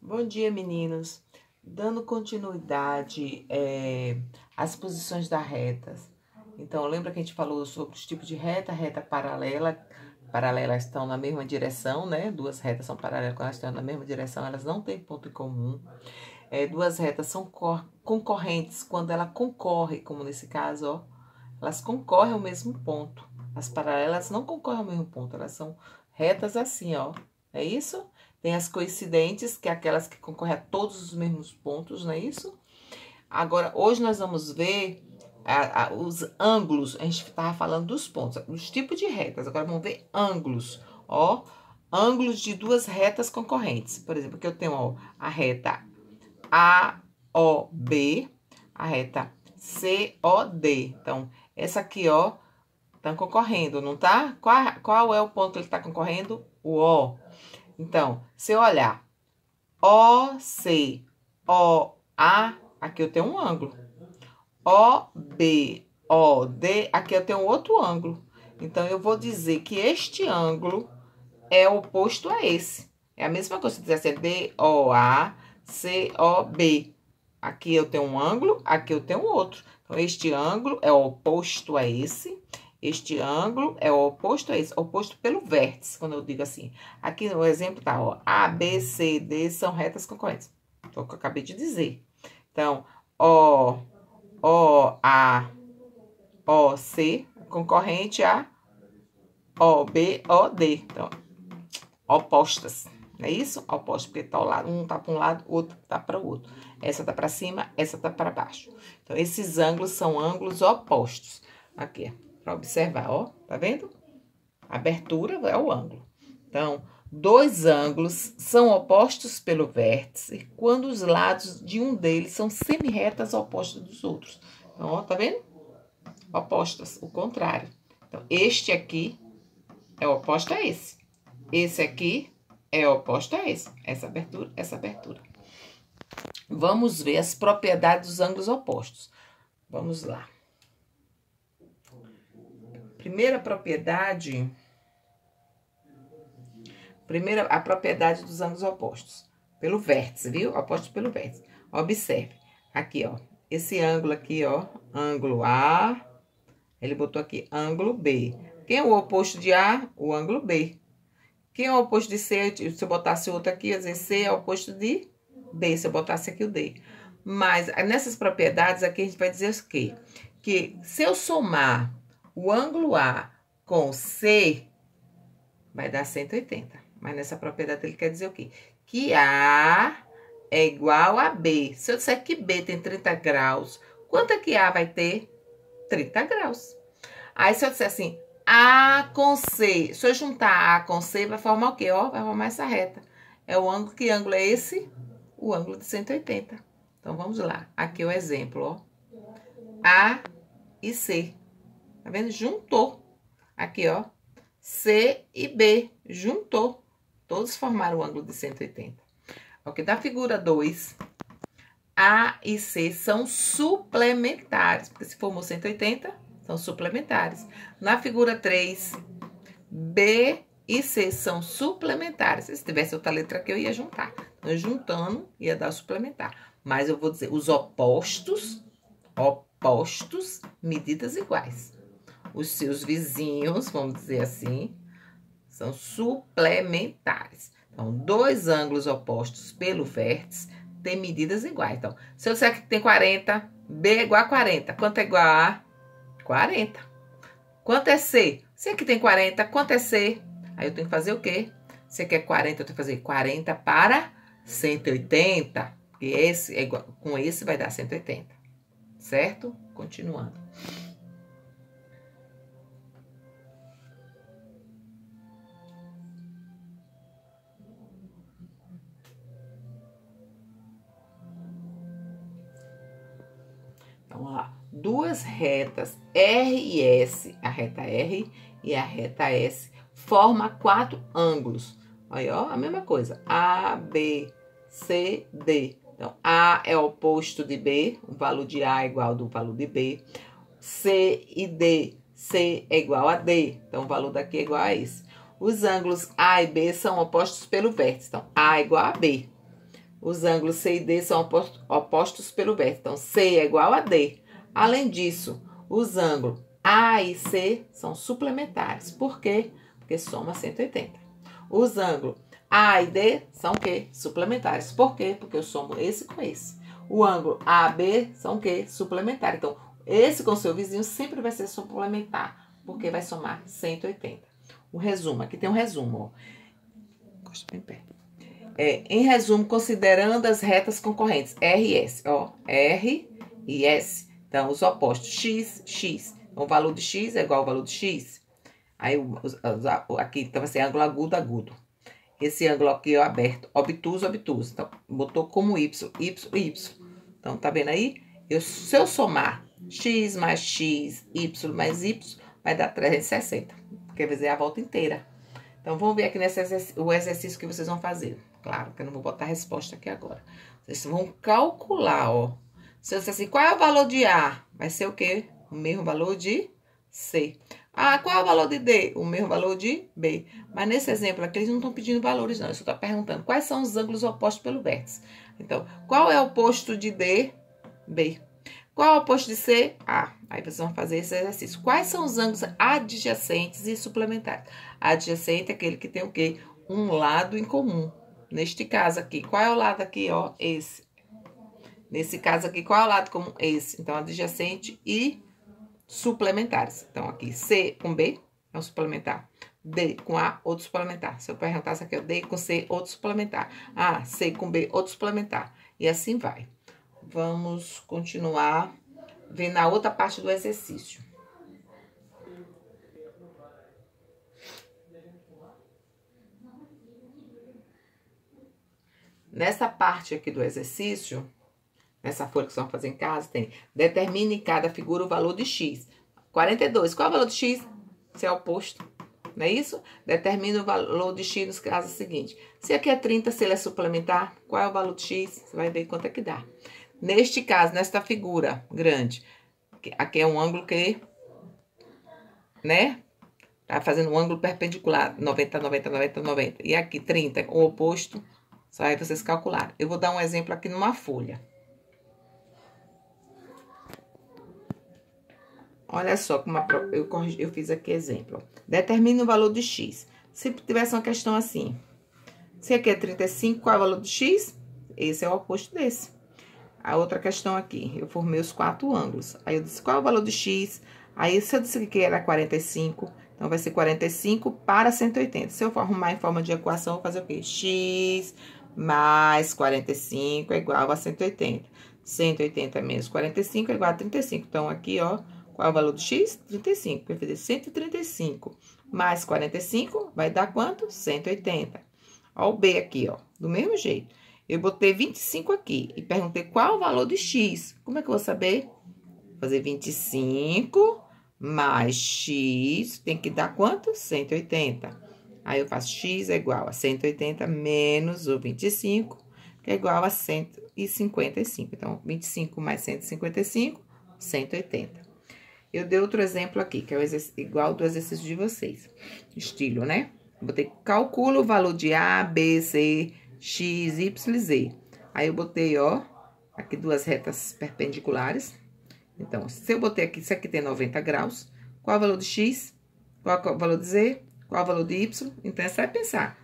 Bom dia, meninos. Dando continuidade às posições das retas. Então, lembra que a gente falou sobre os tipos de reta, reta paralela. Paralelas estão na mesma direção, né? Duas retas são paralelas, quando elas estão na mesma direção, elas não têm ponto em comum. Duas retas são concorrentes quando ela concorre, como nesse caso, ó. Elas concorrem ao mesmo ponto. As paralelas não concorrem ao mesmo ponto, elas são retas assim, ó. É isso? Tem as coincidentes, que é aquelas que concorrem a todos os mesmos pontos, não é isso? Agora, hoje nós vamos ver os ângulos. A gente estava falando dos pontos, os tipos de retas. Agora vamos ver ângulos, ó. Ângulos de duas retas concorrentes. Por exemplo, aqui eu tenho, ó, a reta AOB, a reta COD. Então, essa aqui, ó, tá concorrendo, não tá? Qual é o ponto que ele tá concorrendo? O O. Então, se eu olhar OC, OA, aqui eu tenho um ângulo. OB, OD, aqui eu tenho outro ângulo. Então, eu vou dizer que este ângulo é oposto a esse. É a mesma coisa se eu dissesse DOA, COB. Aqui eu tenho um ângulo, aqui eu tenho outro. Então, este ângulo é oposto a esse. Este ângulo é o oposto a esse, oposto pelo vértice, quando eu digo assim. Aqui no exemplo tá, ó, A, B, C, D são retas concorrentes. Foi o que eu acabei de dizer. Então, O, A, O, C, concorrente a O, B, O, D. Então, opostas, não é isso? Opostas, porque tá ao lado, um tá para um lado, o outro tá para o outro. Essa tá para cima, essa tá para baixo. Então, esses ângulos são ângulos opostos. Aqui, para observar, ó, tá vendo? A abertura é o ângulo. Então, dois ângulos são opostos pelo vértice quando os lados de um deles são semi-retas opostas dos outros. Então, ó, tá vendo? Opostas, o contrário. Então, este aqui é oposto a esse. Esse aqui é oposto a esse. Essa abertura, essa abertura. Vamos ver as propriedades dos ângulos opostos. Vamos lá. Primeira propriedade. A propriedade dos ângulos opostos. Pelo vértice, viu? Oposto pelo vértice. Observe. Aqui, ó. Esse ângulo aqui, ó. Ângulo A. Ele botou aqui ângulo B. Quem é o oposto de A? O ângulo B. Quem é o oposto de C? Se eu botasse outro aqui, ia dizer C é o oposto de B. Se eu botasse aqui o D. Mas nessas propriedades aqui a gente vai dizer o quê? Que se eu somar o ângulo A com C, vai dar 180. Mas nessa propriedade ele quer dizer o quê? Que A é igual a B. Se eu disser que B tem 30 graus, quanto é que A vai ter? 30 graus. Aí se eu disser assim, A com C, se eu juntar A com C, vai formar o quê? Ó, vai formar essa reta. É o ângulo, que ângulo é esse? O ângulo de 180. Então, vamos lá. Aqui é o exemplo, ó. A e C. Tá vendo? Juntou. Aqui, ó. C e B. Juntou. Todos formaram o ângulo de 180. Ok, da figura 2, A e C são suplementares. Porque se formou 180, são suplementares. Na figura 3, B e C são suplementares. Se tivesse outra letra aqui, eu ia juntar. Então, juntando, ia dar suplementar. Mas eu vou dizer, os opostos, medidas iguais. Os seus vizinhos, vamos dizer assim, são suplementares. Então, dois ângulos opostos pelo vértice têm medidas iguais. Então, se eu disser que tem 40, B é igual a 40. Quanto é igual a 40? Quanto é C? C aqui tem 40, quanto é C? Aí eu tenho que fazer o quê? C quer 40, eu tenho que fazer 40 para 180. Porque esse é igual, com esse vai dar 180. Certo? Continuando. Então, ó, duas retas R e S, a reta R e a reta S, forma 4 ângulos. Aí, ó, a mesma coisa. A, B, C, D. Então, A é o oposto de B, o valor de A é igual ao do valor de B. C e D, C é igual a D, então o valor daqui é igual a esse. Os ângulos A e B são opostos pelo vértice, então A é igual a B. Os ângulos C e D são opostos pelo vértice. Então, C é igual a D. Além disso, os ângulos A e C são suplementares. Por quê? Porque soma 180. Os ângulos A e D são o quê? Suplementares. Por quê? Porque eu somo esse com esse. O ângulo AB são o quê? Suplementares. Então, esse com seu vizinho sempre vai ser suplementar, porque vai somar 180. O resumo, aqui tem um resumo, ó. Encosta bem perto. Em resumo, considerando as retas concorrentes, R e S, ó. R e S. Então, os opostos, X, X. Então, o valor de X é igual ao valor de X. Aí, aqui, então, vai ser ângulo agudo, agudo. Esse ângulo aqui, ó, aberto, obtuso, obtuso. Então, botou como Y, Y, Y. Então, tá vendo aí? Se eu somar X mais X, Y mais Y, vai dar 360. Quer dizer, a volta inteira. Então, vamos ver aqui o exercício que vocês vão fazer. Claro que eu não vou botar a resposta aqui agora. Vocês vão calcular, ó. Se eu disser assim, qual é o valor de A? Vai ser o quê? O mesmo valor de C. Ah, qual é o valor de D? O mesmo valor de B. Mas nesse exemplo aqui, eles não estão pedindo valores, não. Eu só estou perguntando quais são os ângulos opostos pelo vértice. Então, qual é o oposto de D? B. Qual é o oposto de C? A. Aí vocês vão fazer esse exercício. Quais são os ângulos adjacentes e suplementares? Adjacente é aquele que tem o quê? Um lado em comum. Neste caso aqui, qual é o lado aqui, ó? Esse. Nesse caso aqui, qual é o lado comum? Esse. Então, adjacente e suplementares. Então, aqui, C com B é um suplementar. D com A, outro suplementar. Se eu perguntasse aqui, D com C, outro suplementar. A, C com B, outro suplementar. E assim vai. Vamos continuar vendo a outra parte do exercício. Nessa parte aqui do exercício, nessa folha que vocês vão fazer em casa, tem determine em cada figura o valor de X. 42, qual é o valor de X? Se é oposto, não é isso? Determine o valor de X nos casos seguintes. Se aqui é 30, se ele é suplementar, qual é o valor de X? Você vai ver quanto é que dá. Neste caso, nesta figura grande, aqui é um ângulo que, né? Tá fazendo um ângulo perpendicular, 90, 90, 90, 90. E aqui, 30, o oposto, só aí vocês calcularem. Eu vou dar um exemplo aqui numa folha. Olha só como eu fiz aqui exemplo. Determine o valor de X. Se tivesse uma questão assim, se aqui é 35, qual é o valor de X? Esse é o oposto desse. A outra questão aqui, eu formei os 4 ângulos. Aí eu disse, qual é o valor de X? Aí, se eu disse que era 45, então vai ser 45 para 180. Se eu for arrumar em forma de equação, eu vou fazer o quê? X mais 45 é igual a 180. 180 menos 45 é igual a 35. Então, aqui, ó, qual é o valor de X? 35. Eu vou fazer 135 mais 45 vai dar quanto? 180. Ó o B aqui, ó, do mesmo jeito. Eu botei 25 aqui e perguntei qual o valor de X. Como é que eu vou saber? Vou fazer 25 mais X, tem que dar quanto? 180. Aí, eu faço X é igual a 180 menos o 25, que é igual a 155. Então, 25 mais 155, 180. Eu dei outro exemplo aqui, que é igual do exercício de vocês. Estilo, né? Eu botei, calcula o valor de A, B, C, X, Y, Z. Aí, eu botei, ó, aqui 2 retas perpendiculares. Então, se eu botei aqui, isso aqui tem 90 graus, qual é o valor de X? Qual é o valor de Z? Qual é o valor de Y? Então, você vai pensar,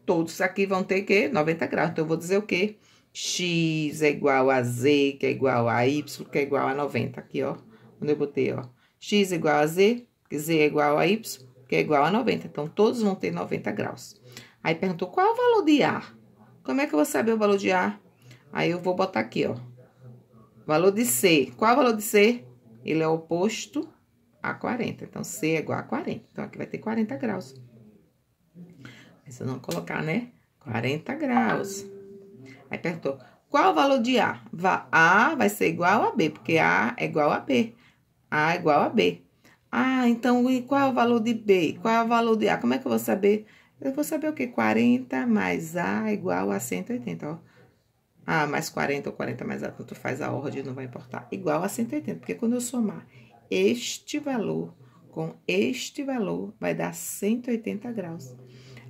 todos aqui vão ter, o quê? 90 graus. Então, eu vou dizer o quê? X é igual a Z, que é igual a Y, que é igual a 90. Aqui, ó, quando eu botei, ó, X é igual a Z, que Z é igual a Y, que é igual a 90. Então, todos vão ter 90 graus. Aí, perguntou, qual é o valor de A? Como é que eu vou saber o valor de A? Aí, eu vou botar aqui, ó. Valor de C. Qual é o valor de C? Ele é oposto a 40. Então, C é igual a 40. Então, aqui vai ter 40 graus. Mas se eu não colocar, né? 40 graus. Aí, perguntou, qual é o valor de A? A vai ser igual a B, porque A é igual a B. A é igual a B. Ah, então, e qual é o valor de B? Qual é o valor de A? Como é que eu vou saber? Eu vou saber o quê? 40 mais A é igual a 180, ó. A mais 40 ou 40 mais A, tanto faz a ordem, não vai importar. Igual a 180, porque quando eu somar este valor com este valor, vai dar 180 graus.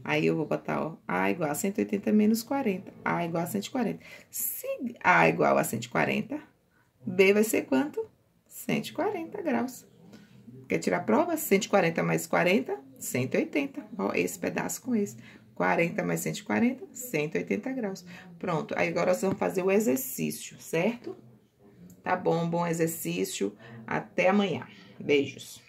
Aí, eu vou botar, ó, A igual a 180 menos 40. A igual a 140. Se A igual a 140, B vai ser quanto? 140 graus. Quer tirar a prova? 140 mais 40, 180. Ó, esse pedaço com esse. 40 mais 140, 180 graus. Pronto. Aí, agora nós vamos fazer o exercício, certo? Tá bom? Bom exercício. Até amanhã. Beijos.